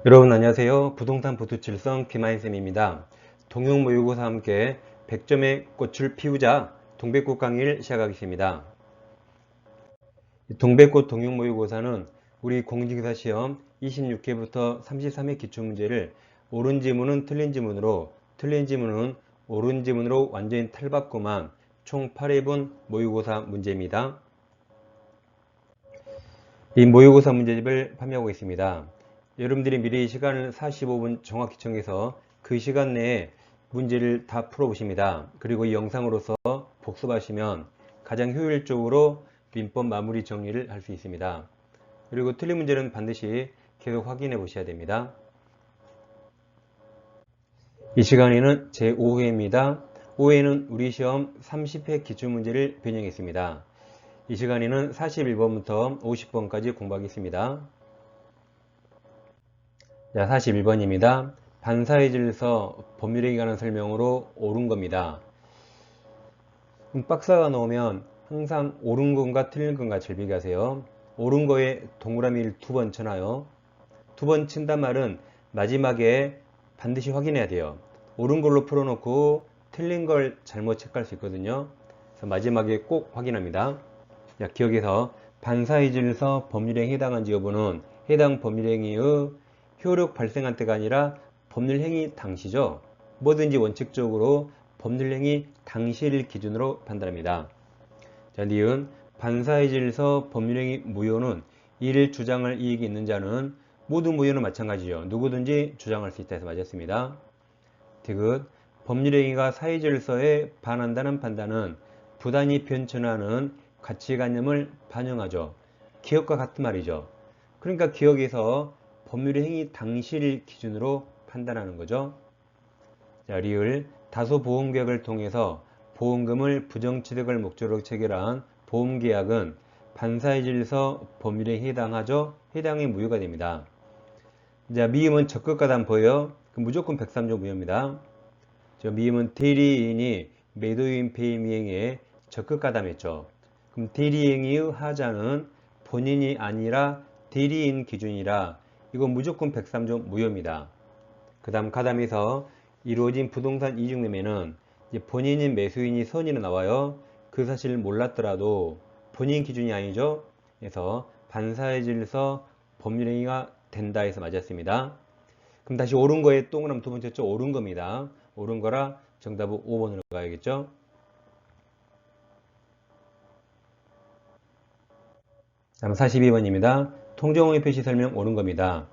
여러분 안녕하세요. 부동산 부두칠성 김하인쌤입니다. 동형 모의고사와 함께 100점의 꽃을 피우자 동백꽃 강의를 시작하겠습니다. 동백꽃 동형 모의고사는 우리 공직사 시험 26회부터 33회 기출문제를 옳은 지문은 틀린 지문으로, 틀린 지문은 옳은 지문으로 완전히 탈바꿈한 총 8회분 모의고사 문제입니다. 이 모의고사 문제집을 판매하고 있습니다. 여러분들이 미리 시간을 45분 정확히 정해서 그 시간 내에 문제를 다 풀어보십니다. 그리고 이 영상으로서 복습하시면 가장 효율적으로 민법 마무리 정리를 할 수 있습니다. 그리고 틀린 문제는 반드시 계속 확인해 보셔야 됩니다. 이 시간에는 제5회입니다. 5회는 우리 시험 30회 기출문제를 변형했습니다. 이 시간에는 41번부터 50번까지 공부하겠습니다. 자, 41번입니다. 반사의 질서 법률에 관한 설명으로 옳은 겁니다. 박스가 나오면 항상 옳은 건가 틀린 건가 잘 비교하세요. 옳은 거에 동그라미를 2번 쳐놔요. 2번 친단 말은 마지막에 반드시 확인해야 돼요. 옳은 걸로 풀어놓고 틀린 걸 잘못 체크할 수 있거든요. 그래서 마지막에 꼭 확인합니다. 자, 기억해서 반사의 질서 법률행위에 해당한 여부는 해당 법률행위의 효력 발생한 때가 아니라 법률행위 당시죠. 뭐든지 원칙적으로 법률행위 당시를 기준으로 판단합니다. 자, 니은 반사의 질서 법률행위 무효는 이를 주장할 이익이 있는 자는 모든 무효는 마찬가지죠. 누구든지 주장할 수 있다 해서 맞았습니다. 디귿 법률행위가 사회질서에 반한다는 판단은 부단히 변천하는 가치관념을 반영하죠. 기억과 같은 말이죠. 그러니까 기억에서 법률의 행위 당시를 기준으로 판단하는 거죠. 자, 리을 다소 보험계약을 통해서 보험금을 부정취득을 목적으로 체결한 보험계약은 반사의 질서 법률에 해당하죠. 해당이 무효가 됩니다. 자, 미음은 적극가담 보여 무조건 103조 무효입니다. 저 미음은 대리인이 매도인 배임이행에 적극가담했죠. 그럼 대리행위의 하자는 본인이 아니라 대리인 기준이라 이건 무조건 103조 무효입니다. 그 다음 가담에서 이루어진 부동산 이중 매매는 본인인 매수인이 선의로 나와요. 그 사실을 몰랐더라도 본인 기준이 아니죠. 그래서 반사의 질서 법률행위가 된다 해서 맞았습니다. 그럼 다시 옳은 거에 동그라미 2번 쳤죠. 옳은 겁니다. 옳은 거라 정답은 5번으로 가야겠죠. 다음 42번입니다. 통정어의 표시 설명 옳은 겁니다.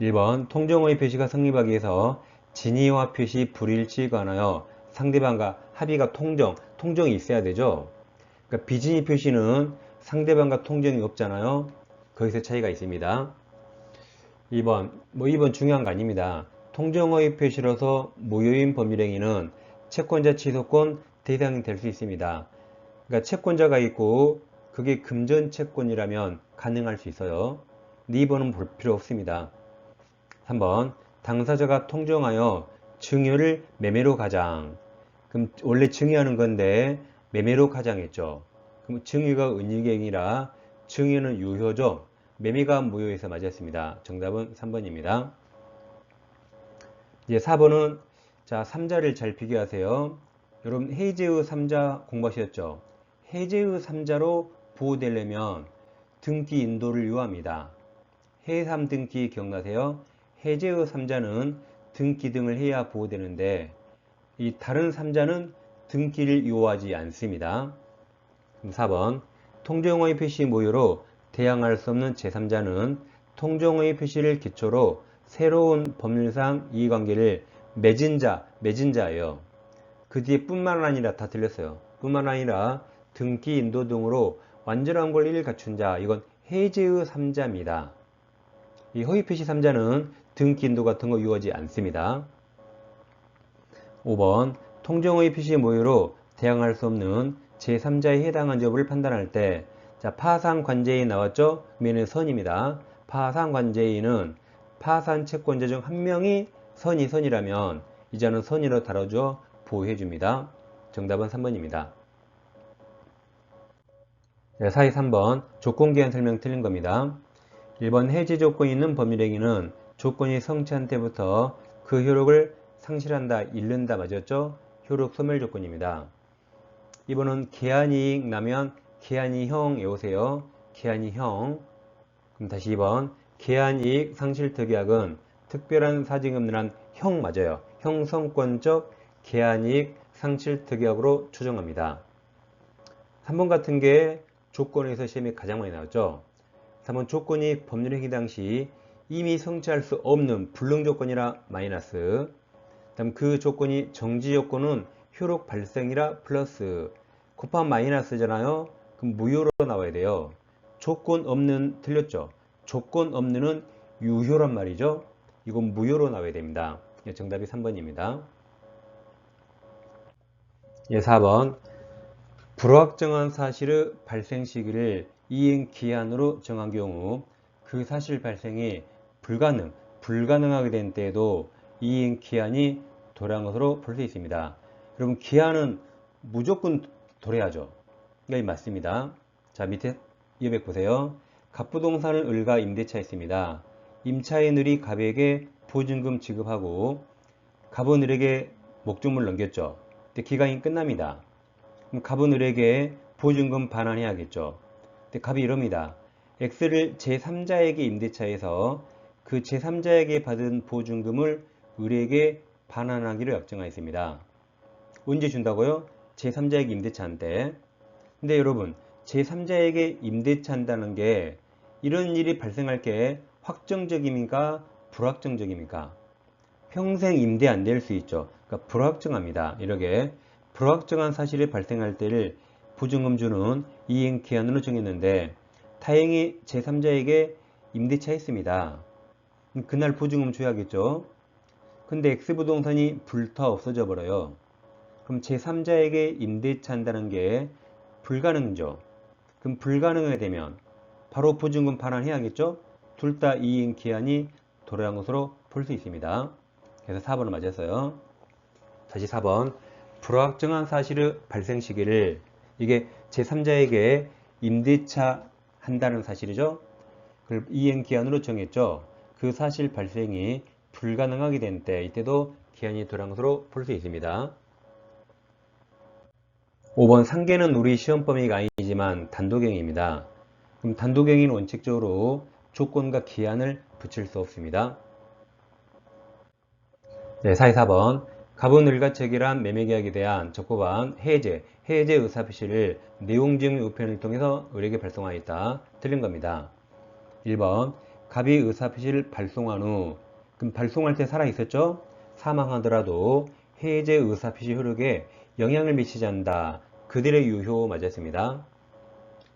1번 통정어의 표시가 성립하기 위해서 진의와 표시 불일치에 관하여 상대방과 합의가 통정이 있어야 되죠. 그러니까 비진의 표시는 상대방과 통정이 없잖아요. 거기서 차이가 있습니다. 2번, 2번 중요한 거 아닙니다. 통정어의 표시로서 무효인 법률행위는 채권자 취소권 대상이 될 수 있습니다. 그러니까 채권자가 있고 그게 금전 채권이라면 가능할 수 있어요. 2번은 볼 필요 없습니다. 3번 당사자가 통정하여 증여를 매매로 가장. 그럼 원래 증여하는 건데 매매로 가장했죠. 그럼 증여가 은닉행위라 증여는 유효죠. 매매가 무효해서 맞았습니다. 정답은 3번입니다. 이제 4번은 자 3자를 잘 비교하세요. 여러분 해제의 3자 공부하셨죠? 해제의 3자로 보호되려면 등기 인도를 요합니다. 해삼 등기 기억나세요? 해제의 3자는 등기 등을 해야 보호되는데 이 다른 3자는 등기를 요하지 않습니다. 4번 통정어의 표시 무효로 대항할 수 없는 제3자는 통정어의 표시를 기초로 새로운 법률상 이해관계를 맺은 자예요. 그 뒤에 뿐만 아니라 다 틀렸어요. 뿐만 아니라 등기 인도 등으로 완전한 권리를 갖춘 자, 이건 해제의 3자입니다. 이 허위 표시 3자는 등기 인도 같은 거 요하지 않습니다. 5번 통정어의 표시 무효로 대항할 수 없는 제3자에 해당한 여부를 판단할 때 자, 파산관제인 나왔죠? 그러면 선입니다. 파산관제인은 파산 채권자 중 한 명이 선이라면 이자는 선의로 다뤄줘 보호해줍니다. 정답은 3번입니다. 네, 4위 3번 조건기한 설명 틀린 겁니다. 1번 해지 조건이 있는 법률행위는 조건이 성취한 때부터 그 효력을 상실한다, 잃는다 맞았죠? 효력 소멸 조건입니다. 2번은 계한이익 나면 계한이형 외우세요. 계한이형. 그럼 다시 2번 계한이익 상실특약은 특별한 사직금리란 형 맞아요. 형성권적 계한이익 상실특약으로 추정합니다. 3번 같은 게 조건에서 시험이 가장 많이 나왔죠. 3번 조건이 법률 행위 당시 이미 성취할 수 없는 불능 조건이라 마이너스. 다음 그 조건이 정지 조건은 효력 발생이라 플러스. 곱한 마이너스잖아요. 그럼 무효로 나와야 돼요. 조건 없는 틀렸죠. 조건 없는은 유효란 말이죠. 이건 무효로 나와야 됩니다. 정답이 3번입니다. 4번 불확정한 사실의 발생 시기를 이행 기한으로 정한 경우 그 사실 발생이 불가능하게 된 때에도 이행 기한이 도래한 것으로 볼 수 있습니다. 여러분 기한은 무조건 도래하죠. 이게 맞습니다. 자 밑에 200 보세요. 갑부동산을 을과 임대차 했습니다. 임차인 을이 갑에게 보증금 지급하고 갑은 을에게 목적물 넘겼죠. 근데 기간이 끝납니다. 그럼 갑은 을에게 보증금 반환해야겠죠. 근데 갑이 이럽니다. X를 제3자에게 임대차해서 그 제3자에게 받은 보증금을 을에게 반환하기로 약정하였습니다. 언제 준다고요? 제3자에게 임대차한테. 근데 여러분 제3자에게 임대차한다는 게 이런 일이 발생할 게 확정적입니까? 불확정적입니까? 평생 임대 안 될 수 있죠. 그러니까 불확정합니다. 이렇게 불확정한 사실이 발생할 때를 보증금 주는 이행기한으로 정했는데 다행히 제3자에게 임대차 했습니다. 그날 보증금 줘야겠죠. 근데 X부동산이 불타 없어져 버려요. 그럼 제3자에게 임대차 한다는 게 불가능이죠. 그럼 불가능하게 되면 바로 보증금 반환해야겠죠. 둘 다 이행기한이 도래한 것으로 볼 수 있습니다. 그래서 4번을 맞았어요. 다시 4번 불확정한 사실의 발생 시기를 이게 제3자에게 임대차 한다는 사실이죠. 그걸 이행기한으로 정했죠. 그 사실 발생이 불가능하게 된 때 이때도 기한이 도래한 것으로 볼 수 있습니다. 5번 상계는 우리 시험 범위가 아니지만 단독행위입니다. 그럼 단독행위는 원칙적으로 조건과 기한을 붙일 수 없습니다. 네, 44번 갑은 을과 체결한 매매계약에 대한 적법한 해제 의사표시를 내용증명 우편을 통해서 을에게 발송하였다. 틀린 겁니다. 1번 갑이 의사표시를 발송한 후 그럼 발송할 때 살아있었죠? 사망하더라도 해제 의사표시 효력에 영향을 미치지 않는다. 그들의 유효 맞았습니다.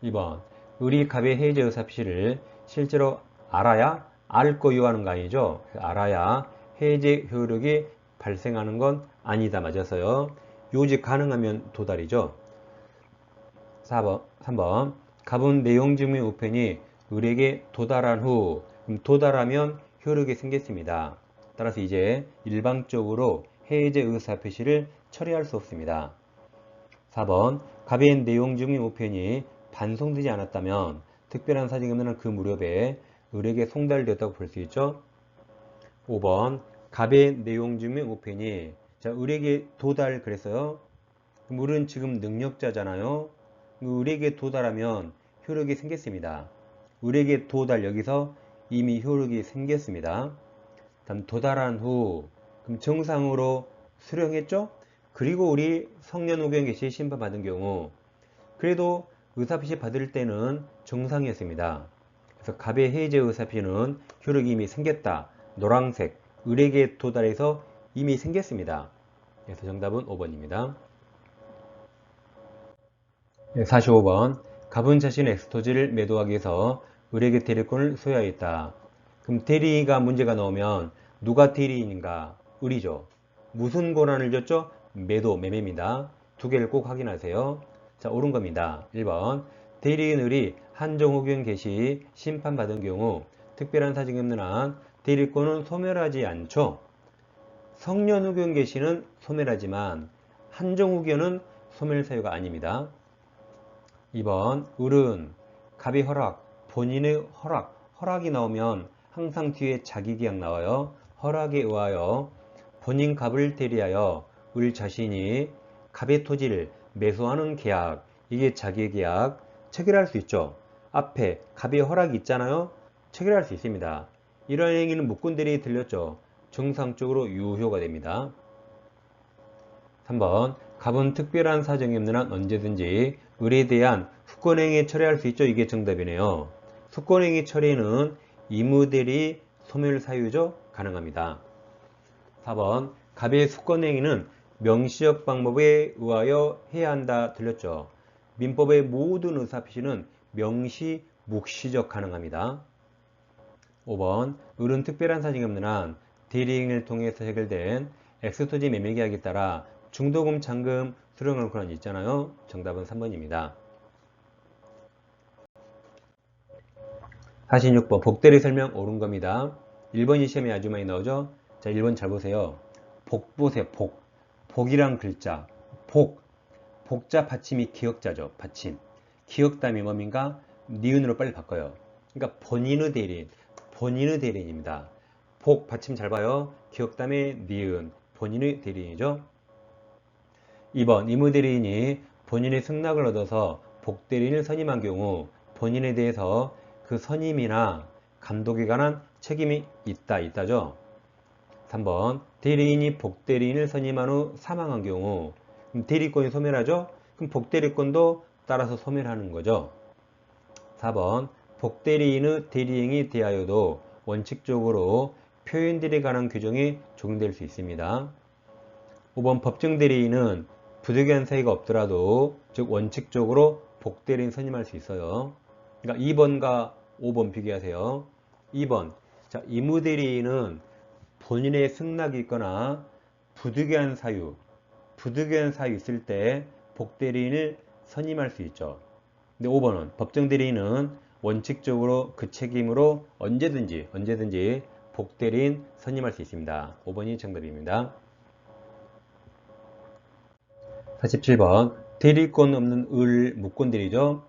2번 을이 갑의 해제 의사표시를 실제로 알아야 알 거요 하는 거 아니죠? 알아야 해제 효력이 발생하는 건 아니다 맞았어요. 요지 가능하면 도달이죠. 3번 갑은 내용증명 우편이 을에게 도달한 후 도달하면 효력이 생겼습니다. 따라서 이제 일방적으로 해제 의사표시를 처리할 수 없습니다. 4번 갑의 내용증명 우편이 반송되지 않았다면 특별한 사정이 없는 그 무렵에 을에게 송달되었다고 볼 수 있죠. 5번 갑의 내용증명 우편이 을에게 도달 그랬어요. 을은 지금 능력자잖아요. 을에게 도달하면 효력이 생겼습니다. 을에게 도달 여기서 이미 효력이 생겼습니다. 다음 도달한 후 그럼 정상으로 수령했죠? 그리고 우리 성년후견 개시 심판받은 경우 그래도 의사표시 받을 때는 정상이었습니다. 그래서 갑의 해제 의사표시는 효력이 이미 생겼다. 노란색 을에게 도달해서 이미 생겼습니다. 그래서 정답은 5번입니다. 45번 갑은 자신의 엑스토지를 매도하기 위해서 을에게 대리권을 소유하였다. 그럼 대리가 문제가 나오면 누가 대리인인가? 을이죠. 무슨 권한을 줬죠? 매매입니다. 두 개를 꼭 확인하세요. 자, 옳은 겁니다. 1번 대리인 을이 한정후견 개시 심판받은 경우 특별한 사정이 없는 한 대리권은 소멸하지 않죠. 성년후견 개시는 소멸하지만 한정후견은 소멸 사유가 아닙니다. 2번 을은 갑의 허락, 본인의 허락이 나오면 항상 뒤에 자기계약 나와요. 허락에 의하여 본인 갑을 대리하여 을 자신이 갑의 토지를 매수하는 계약, 이게 자기계약 체결할 수 있죠. 앞에 갑의 허락이 있잖아요. 체결할 수 있습니다. 이런 행위는 무권대리에 들렸죠. 정상적으로 유효가 됩니다. 3번 갑은 특별한 사정이 없는 한 언제든지 을에 대한 후권행위 처리할 수 있죠. 이게 정답이네요. 후권행위 처리는 이무대리 소멸 사유죠. 가능합니다. 4번 갑의 후권행위는 명시적 방법에 의하여 해야 한다. 들렸죠. 민법의 모든 의사표시는 명시, 묵시적 가능합니다. 5번 을은 특별한 사정이 없는 한 대리행위를 통해서 해결된 X토지 매매계약에 따라 중도금, 잔금 수령할 권한이 있잖아요. 정답은 3번입니다. 46번 복대리 설명 옳은 겁니다. 1번이 시험에 아주 많이 나오죠. 자, 1번 잘 보세요. 복 보세요. 복. 복이란 글자. 복. 복자 받침이 기역자죠. 받침. 기역담이 뭡니까? 니은으로 빨리 바꿔요. 그러니까 본인의 대리인. 본인의 대리인입니다. 복 받침 잘 봐요. 기역담의 니은. 본인의 대리인이죠. 2번 이무대리인이 본인의 승낙을 얻어서 복대리인을 선임한 경우 본인에 대해서 그 선임이나 감독에 관한 책임이 있다죠. 3번 대리인이 복대리인을 선임한 후 사망한 경우 대리권이 소멸하죠. 그럼 복대리권도 따라서 소멸하는 거죠. 4번 복대리인의 대리행위 대하여도 원칙적으로 표현들에 관한 규정이 적용될 수 있습니다. 5번 법정대리인은 부득이한 사유가 없더라도 즉 원칙적으로 복대리인 선임할 수 있어요. 그러니까 2번과 5번 비교하세요. 2번 자, 이무대리인은 본인의 승낙이 있거나 부득이한 사유 있을 때 복대리인을 선임할 수 있죠. 근데 5번은 법정대리인은 원칙적으로 그 책임으로 언제든지 복대리인 선임할 수 있습니다. 5번이 정답입니다. 47번 대리권 없는 을 무권대리죠.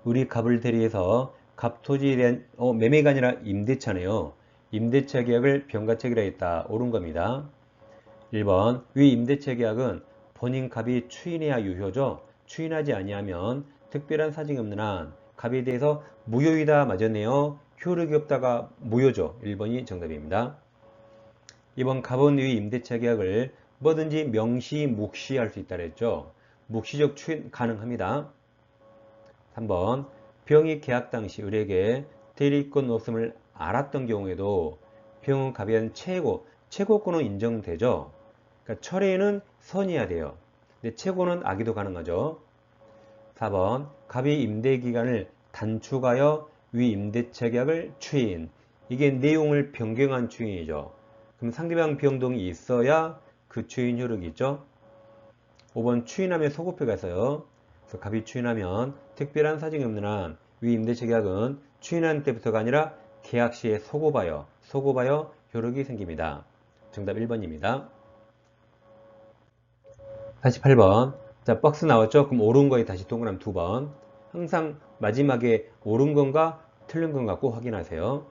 을이 갑을 대리해서 갑 토지에 대한 매매가 아니라 임대차네요. 임대차 계약을 병가체결하였다. 옳은 겁니다. 1번 위 임대차 계약은 본인 갑이 추인해야 유효죠. 추인하지 아니하면 특별한 사정이 없는 한 갑에 대해서 무효이다. 맞았네요. 효력이 없다가 무효죠. 1번이 정답입니다. 2번 갑은 위 임대차 계약을 뭐든지 명시, 묵시할 수 있다 그랬죠. 묵시적 추인 가능합니다. 3번 병이 계약 당시 을에게 대리권 없음을 알았던 경우에도 병은 갑에 대한 최고권은 인정되죠. 그러니까 철회는 선이어야 돼요. 근데 최고는 악의도 가능하죠. 4번 갑이 임대기간을 단축하여 위 임대차 계약을 추인. 이게 내용을 변경한 추인이죠. 그럼 상대방 비용동이 있어야 그 추인 효력이 있죠. 5번 추인하면 소급표가 있어요. 그래서 갑이 추인하면 특별한 사정이 없는 한 위 임대차 계약은 추인한 때부터가 아니라 계약 시에 소급하여 효력이 생깁니다. 정답 1번입니다. 48번 자 박스 나왔죠? 그럼 옳은 거에 다시 동그라미 2번. 항상 마지막에 옳은 건가 틀린 건가 꼭 확인하세요.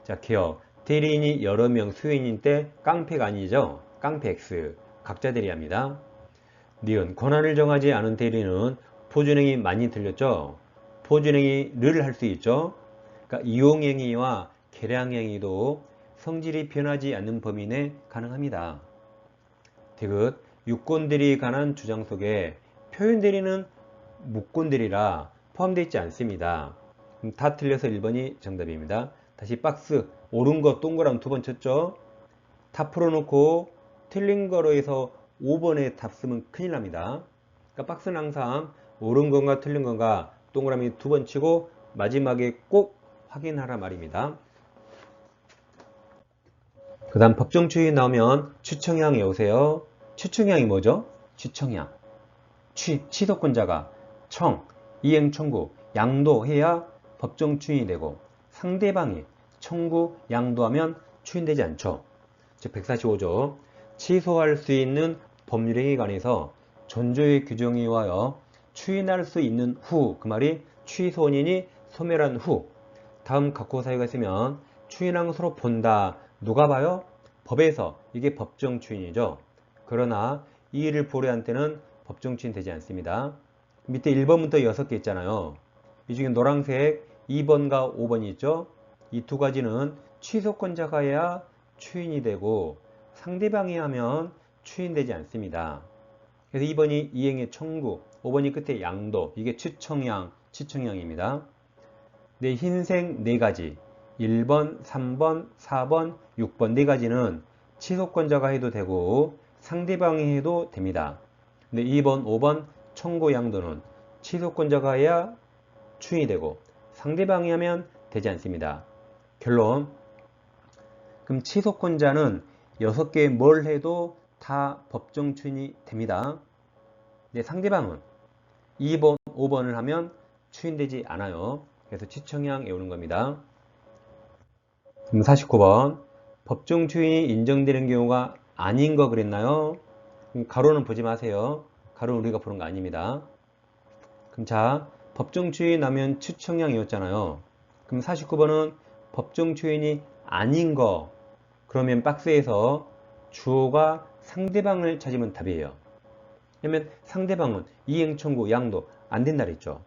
자 기억 대리인이 여러 명 수요인인 때 깡패가 아니죠. 깡패 X 각자 대리합니다. 니은 권한을 정하지 않은 대리는 포준행위 많이 들렸죠. 포준행위를 할 수 있죠. 그러니까 이용행위와 계량행위도 성질이 변하지 않는 범위 내 가능합니다. 디귿 유권대리에 관한 주장 속에 표현대리는 무권대리라 포함되어 있지 않습니다. 다 틀려서 1번이 정답입니다. 다시 박스 옳은 거 동그라미 2번 쳤죠. 다 풀어놓고 틀린 거로 해서 5번에 답 쓰면 큰일 납니다. 그러니까 박스는 항상 옳은 건가 틀린 건가 동그라미 2번 치고 마지막에 꼭 확인하라 말입니다. 그 다음 법정추인 나오면 추청향 외우세요. 추청향이 뭐죠? 추청향. 취소권자가 이행 청구, 양도해야 법정추인이 되고 상대방이 청구, 양도하면 추인되지 않죠. 즉 145조 취소할 수 있는 법률행위에 관해서 존조의 규정에 의하여 추인할 수 있는 후 그 말이 취소원인이 소멸한 후 다음 각호 사유가 있으면 추인한 서로 본다. 누가 봐요? 법에서. 이게 법정 추인이죠. 그러나 이 일을 보류한 때는 법정 추인 되지 않습니다. 밑에 1번부터 6개 있잖아요. 이 중에 노란색 2번과 5번이 있죠. 이 두 가지는 취소권자가 해야 추인이 되고 상대방이 하면 추인되지 않습니다. 그래서 2번이 이행의 청구, 5번이 끝에 양도, 이게 치청양입니다. 네, 흰색 4가지, 1번, 3번, 4번, 6번 4가지는 취소권자가 해도 되고 상대방이 해도 됩니다. 근데 2번, 5번 청구 양도는 취소권자가 해야 추인이 되고 상대방이 하면 되지 않습니다. 결론, 그럼 취소권자는 6개 뭘 해도 다 법정 추인이 됩니다. 네, 상대방은 2번, 5번을 하면 추인되지 않아요. 그래서 취청양 외우는 겁니다. 그럼 49번, 법정 추인이 인정되는 경우가 아닌 거 그랬나요? 가로는 보지 마세요. 가로는 우리가 보는 거 아닙니다. 그럼 자, 법정 추인이 나면 취청양이었잖아요. 그럼 49번은 법정 추인이 아닌 거, 그러면 박스에서 주어가 상대방을 찾으면 답이에요. 그러면 상대방은 이행 청구 양도 안 된다 그랬죠.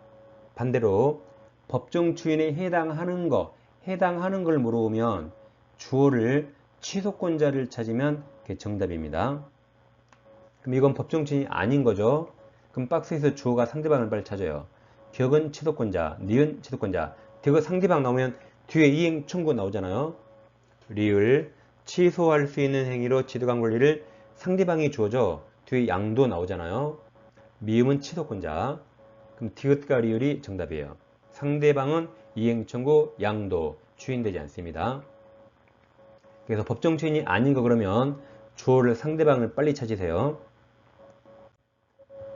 반대로 법정 추인에 해당하는 걸 물어보면 주어를 취소권자를 찾으면 그게 정답입니다. 그럼 이건 법정 추인이 아닌 거죠. 그럼 박스에서 주어가 상대방을 빨리 찾아요. 기억은 취소권자, 니은 취소권자. 대거 상대방 나오면 뒤에 이행 청구 나오잖아요. 리을 취소할 수 있는 행위로 취득한 권리를 상대방이 주어져. 뒤에 양도 나오잖아요. 미음은 취소권자. 그럼 디귿과 리을이 정답이에요. 상대방은 이행 청구, 양도 추인되지 않습니다. 그래서 법정 추인이 아닌 거 그러면 주어를 상대방을 빨리 찾으세요.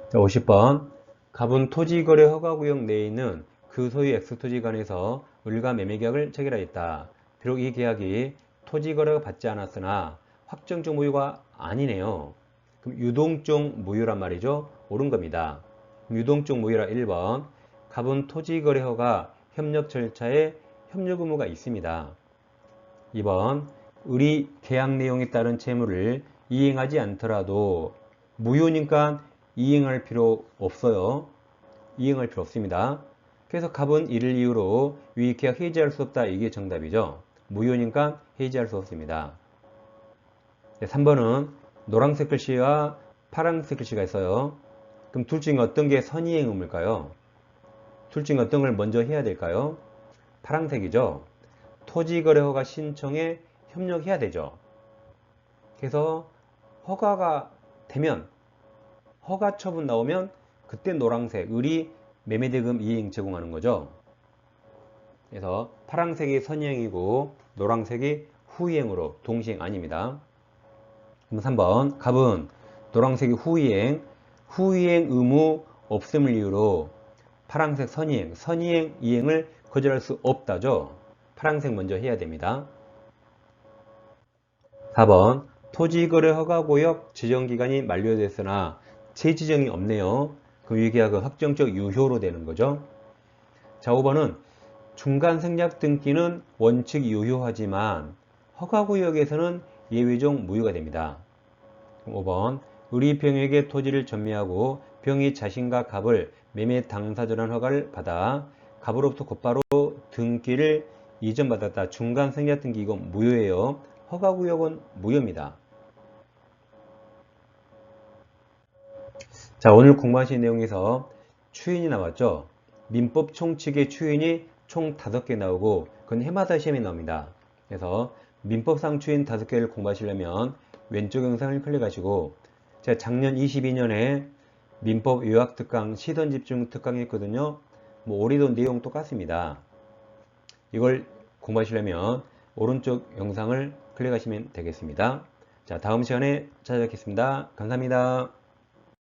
자, 50번. 갑은 토지거래 허가구역 내에 있는 그 소유 X토지 간에서 을과 매매계약을 체결하였다. 비록 이 계약이 토지거래가 받지 않았으나 확정적 무효가 아니네요. 그럼 유동적 무효란 말이죠. 옳은 겁니다. 유동적 무효라 1번. 갑은 토지거래 허가 협력 절차에 협력 의무가 있습니다. 2번. 을이 계약 내용에 따른 채무를 이행하지 않더라도 무효니까 이행할 필요 없어요. 이행할 필요 없습니다. 그래서 갑은 이를 이유로 위 계약 해지할 수 없다. 이게 정답이죠. 무효니까 해지할 수 없습니다. 3번은 노란색 글씨와 파란색 글씨가 있어요. 그럼 둘 중에 어떤 게 선이행 의무일까요? 둘 중에 어떤 걸 먼저 해야 될까요? 파란색이죠. 토지거래 허가 신청에 협력해야 되죠. 그래서 허가가 되면 허가 처분 나오면 그때 노란색 을이 매매대금 이행 제공하는 거죠. 그래서 파란색이 선이행이고 노란색이 후이행으로 동시행 아닙니다. 그럼 3번 갑은 노란색이 후이행 의무 없음을 이유로 파란색 선이행 이행을 거절할 수 없다죠. 파란색 먼저 해야 됩니다. 4번 토지거래 허가구역 지정기간이 만료됐으나 재지정이 없네요. 그럼 이 계약은 확정적 유효로 되는 거죠. 자, 5번은 중간 생략 등기는 원칙 유효하지만 허가구역에서는 예외적 무효가 됩니다. 5번 을이 병에게 토지를 전매하고 병이 자신과 갑을 매매 당사자라는 허가를 받아 갑으로부터 곧바로 등기를 이전받았다. 중간 생략 등기 이건 무효예요. 허가구역은 무효입니다. 자, 오늘 공부하신 내용에서 추인이 나왔죠. 민법 총칙의 추인이 총 5개 나오고 그건 해마다 시험에 나옵니다. 그래서 민법상 추인 5개를 공부하시려면 왼쪽 영상을 클릭하시고 제가 작년 22년에 민법 요약특강 시선집중 특강 했거든요. 올해도 내용 똑같습니다. 이걸 공부하시려면 오른쪽 영상을 클릭하시면 되겠습니다. 자, 다음 시간에 찾아뵙겠습니다. 감사합니다.